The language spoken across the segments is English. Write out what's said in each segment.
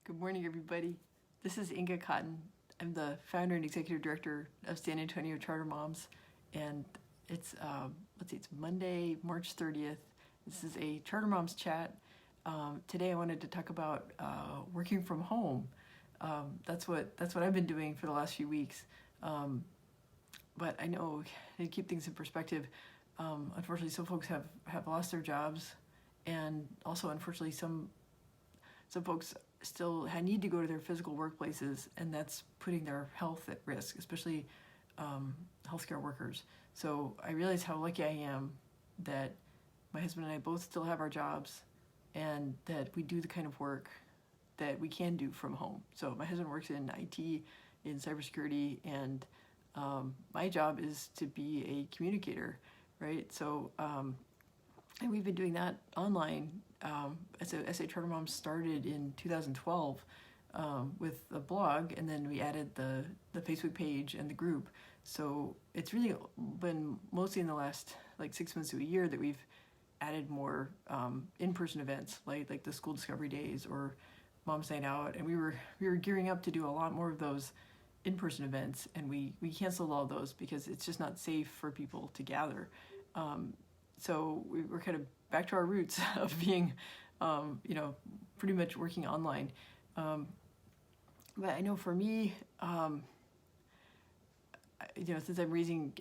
Good morning, everybody. This is Inga Cotton. I'm the founder and executive director of San Antonio Charter Moms, and it's it's Monday, March 30th. This is a Charter Moms chat. Today, I wanted to talk about working from home. That's what I've been doing for the last few weeks. But I know to keep things in perspective, unfortunately, some folks have lost their jobs, and also unfortunately, some folks still need to go to their physical workplaces, and that's putting their health at risk, especially healthcare workers. So I realize how lucky I am that my husband and I both still have our jobs, and that we do the kind of work that we can do from home. So my husband works in IT, in cybersecurity, and my job is to be a communicator, right? So and we've been doing that online. SA Charter Moms started in 2012 with a blog, and then we added the Facebook page and the group. So it's really been mostly in the last 6 months to a year that we've added more in-person events, like the school discovery days or Mom's Night Out, and we were gearing up to do a lot more of those in-person events, and we canceled all those because it's just not safe for people to gather. So we're kind of back to our roots of being, pretty much working online. But I know for me, since I'm raising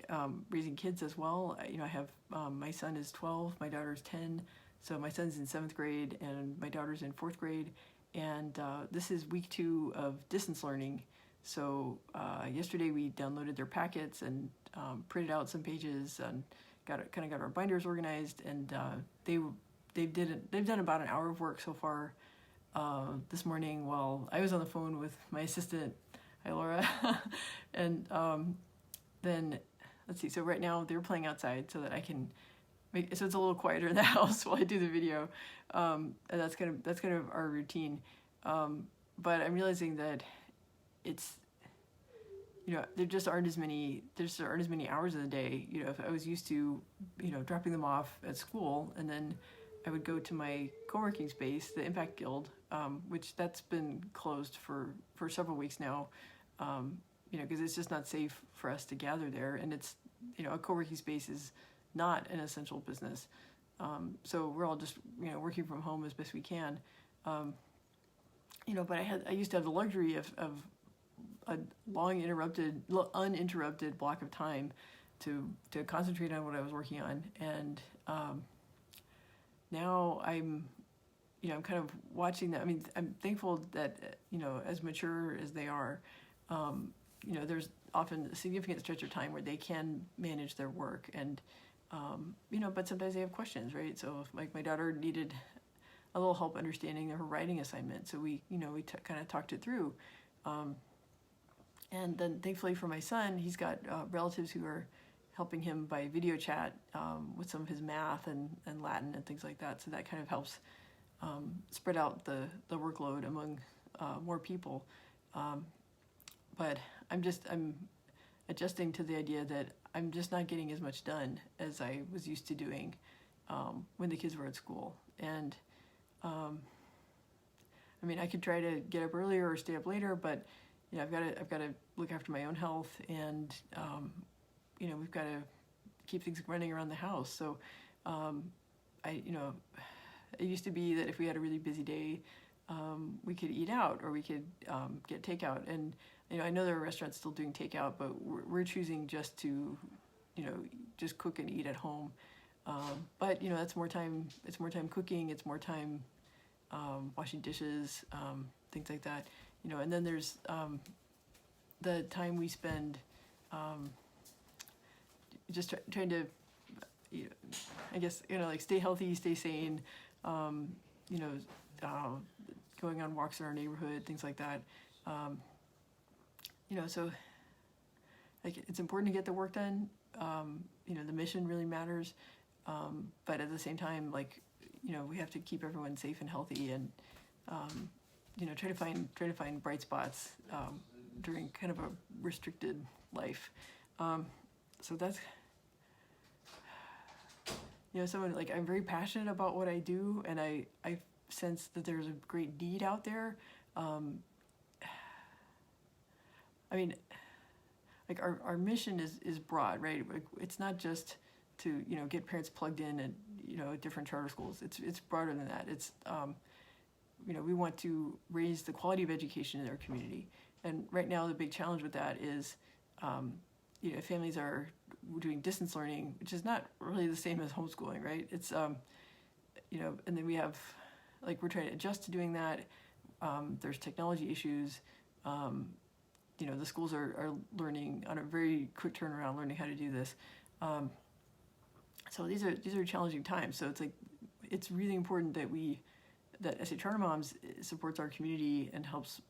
kids as well, I have my son is 12, my daughter's 10, so my son's in 7th grade and my daughter's in 4th grade, and this is week 2 of distance learning. So yesterday we downloaded their packets and printed out some pages and got our binders organized, and they've done about an hour of work so far this morning while I was on the phone with my assistant, hi Laura, and then let's see. So right now they're playing outside so that I can so it's a little quieter in the house while I do the video, and that's kind of our routine. But I'm realizing that it's there just aren't as many hours in the day. If I was used to dropping them off at school, and then I would go to my co-working space, the Impact Guild, which that's been closed for several weeks now, because it's just not safe for us to gather there, and it's a co-working space is not an essential business, so we're all just working from home as best we can, but I used to have the luxury of a long uninterrupted block of time to concentrate on what I was working on, and now I'm kind of watching that. I mean, I'm thankful that as mature as they are, there's often a significant stretch of time where they can manage their work, and but sometimes they have questions, right? So if, my daughter needed a little help understanding her writing assignment, so we kind of talked it through. And then thankfully for my son, he's got relatives who are helping him by video chat with some of his math and Latin and things like that. So that kind of helps spread out the workload among more people. But I'm adjusting to the idea that I'm just not getting as much done as I was used to doing when the kids were at school. And I could try to get up earlier or stay up later, but I've got to look after my own health, and we've got to keep things running around the house. So it used to be that if we had a really busy day, we could eat out or we could get takeout. And I know there are restaurants still doing takeout, but we're choosing just to just cook and eat at home. But that's more time. It's more time cooking. It's more time washing dishes, things like that. And then there's the time we spend just trying to, stay healthy, stay sane, going on walks in our neighborhood, things like that. So it's important to get the work done. The mission really matters, but at the same time, we have to keep everyone safe and healthy, and try to find bright spots during kind of a restricted life. So that's someone I'm very passionate about what I do, and I sense that there's a great need out there I mean, like our mission is broad, right? Like, it's not just to, get parents plugged in at, different charter schools. It's broader than that. It's, we want to raise the quality of education in our community. And right now, the big challenge with that is, families are doing distance learning, which is not really the same as homeschooling, right? It's, and then we have, we're trying to adjust to doing that. There's technology issues. The schools are learning on a very quick turnaround, learning how to do this. So these are challenging times. So it's really important that SA Charter Moms supports our community and helps,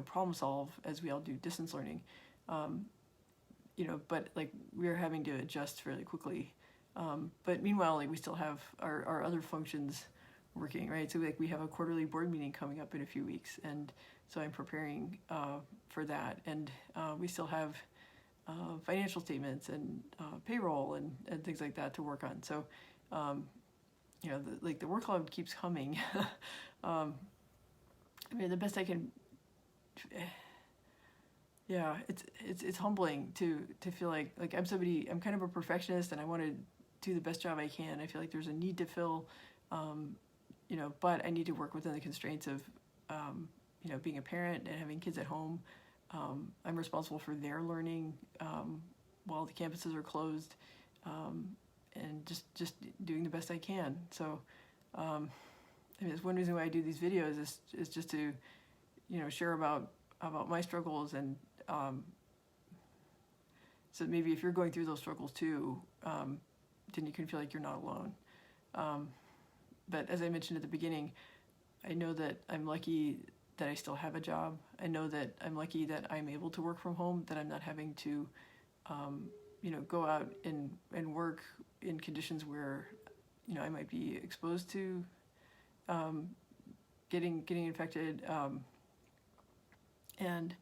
problem solve as we all do distance learning. But we're having to adjust fairly quickly. But meanwhile, we still have our other functions working, right? So we have a quarterly board meeting coming up in a few weeks, and so I'm preparing for that. And we still have financial statements and payroll and things like that to work on. So, the workload keeps coming. The best I can. Yeah, it's humbling to feel like I'm kind of a perfectionist, and I want to do the best job I can. I feel like there's a need to fill, but I need to work within the constraints of, being a parent and having kids at home. I'm responsible for their learning while the campuses are closed, and just doing the best I can. So, it's one reason why I do these videos is just to, share about my struggles, and so maybe if you're going through those struggles too, then you can feel like you're not alone. But as I mentioned at the beginning, I know that I'm lucky that I still have a job. I know that I'm lucky that I'm able to work from home, that I'm not having to, go out and work in conditions where, I might be exposed to getting infected. And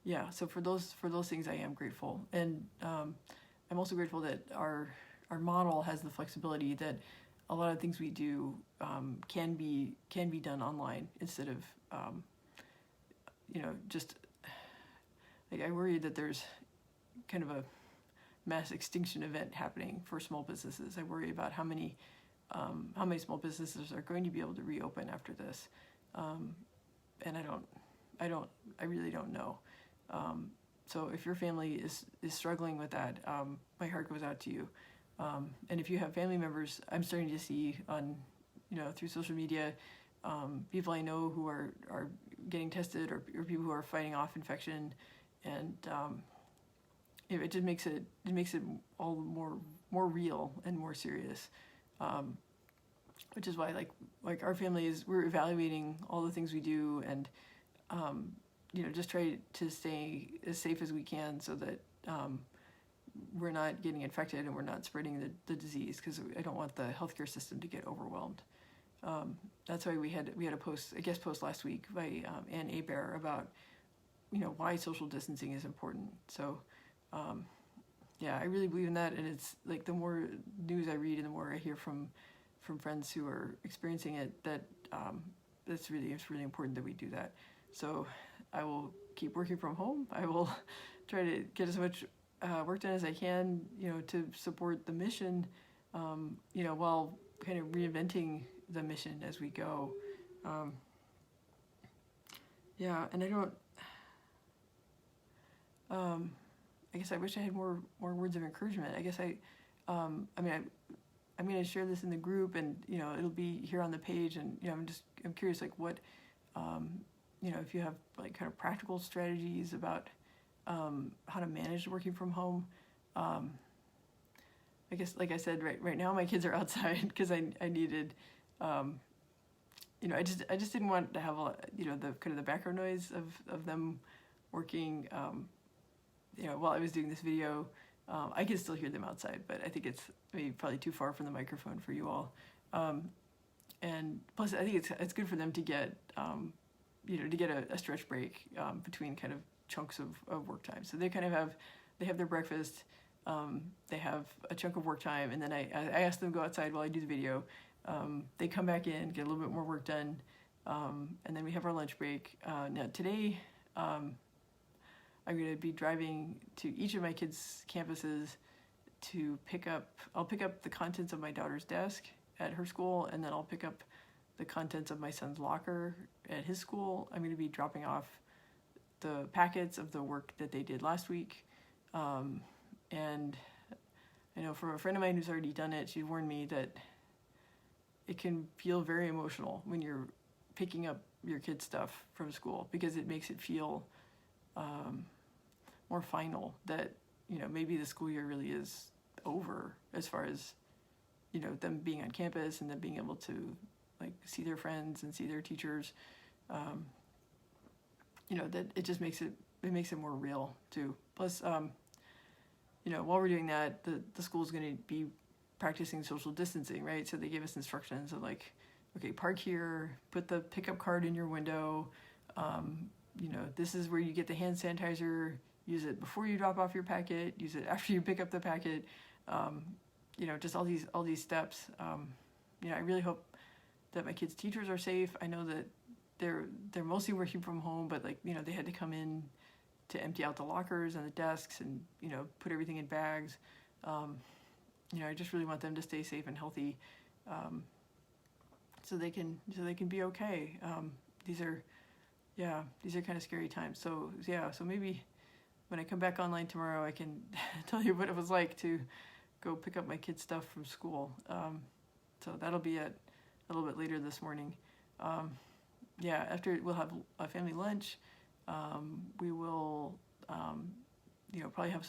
yeah, so for those things, I am grateful. And I'm also grateful that our model has the flexibility that a lot of things we do can be done online instead of just I worry that there's kind of a mass extinction event happening for small businesses. I worry about how many small businesses are going to be able to reopen after this, and I really don't know. So if your family is struggling with that, my heart goes out to you. And if you have family members, I'm starting to see on, through social media, people I know who are getting tested, or people who are fighting off infection, and it just makes it all more real and more serious. Which is why our family we're evaluating all the things we do, and just try to stay as safe as we can so that we're not getting infected and we're not spreading the disease, because I don't want the healthcare system to get overwhelmed. That's why we had a guest post last week by Ann Abear about why social distancing is important. So I really believe in that, and it's the more news I read and the more I hear from friends who are experiencing it, that it's really important that we do that. So I will keep working from home. I will try to get as much work done as I can, to support the mission, while kind of reinventing the mission as we go. And I don't. I guess I wish I had more words of encouragement. I guess I'm going to share this in the group, and it'll be here on the page, and I'm curious what if you have kind of practical strategies about how to manage working from home. I guess like I said, right now my kids are outside because I needed I just didn't want to have the kind of the background noise of them working while I was doing this video. I can still hear them outside, but I think it's maybe probably too far from the microphone for you all. And plus, I think it's good for them to get to get a stretch break between kind of chunks of work time. So they kind of have their breakfast, they have a chunk of work time, and then I ask them to go outside while I do the video. They come back in, get a little bit more work done, And then we have our lunch break. Now today, I'm going to be driving to each of my kids' campuses to I'll pick up the contents of my daughter's desk at her school, and then I'll pick up the contents of my son's locker at his school. I'm going to be dropping off the packets of the work that they did last week. And I know from a friend of mine who's already done it, she warned me that it can feel very emotional when you're picking up your kids' stuff from school, because it makes it feel more final that, maybe the school year really is over as far as, them being on campus and them being able to see their friends and see their teachers. That it just makes it more real too. Plus, while we're doing that, the school's going to be practicing social distancing, right? So they gave us instructions of okay, park here, put the pickup card in your window. This is where you get the hand sanitizer. Use it before you drop off your packet. Use it after you pick up the packet. Just all these steps. I really hope that my kids' teachers are safe. I know that they're mostly working from home, but they had to come in to empty out the lockers and the desks and put everything in bags. I just really want them to stay safe and healthy, so they can be okay. These are kind of scary times. So maybe when I come back online tomorrow, I can tell you what it was like to go pick up my kids' stuff from school. So that'll be a little bit later this morning. After we'll have a family lunch. We will, probably have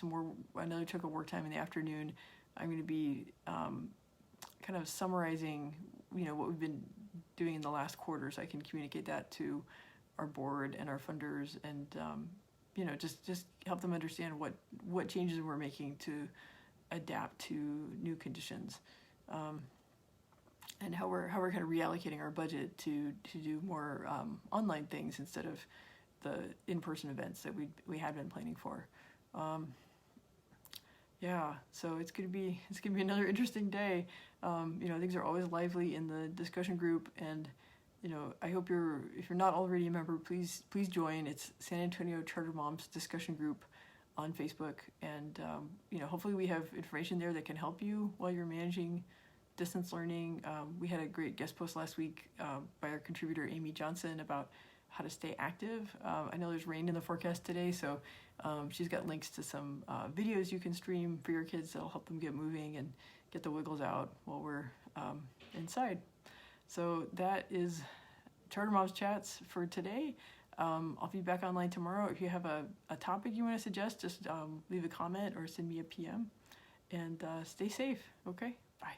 another chunk of work time in the afternoon. I'm going to be kind of summarizing, what we've been doing in the last quarter, so I can communicate that to our board and our funders, and just help them understand what changes we're making to adapt to new conditions, and how we're kind of reallocating our budget to do more online things instead of the in-person events that we had been planning for. So it's gonna be another interesting day. Things are always lively in the discussion group, and I hope if you're not already a member, please join. It's San Antonio Charter Moms discussion group on Facebook, and hopefully we have information there that can help you while you're managing distance learning. We had a great guest post last week by our contributor Amy Johnson about how to stay active. I know there's rain in the forecast today, so she's got links to some videos you can stream for your kids that'll help them get moving and get the wiggles out while we're inside. So that is Charter Moms Chats for today. I'll be back online tomorrow. If you have a topic you want to suggest, just leave a comment or send me a PM. And stay safe, okay? Bye.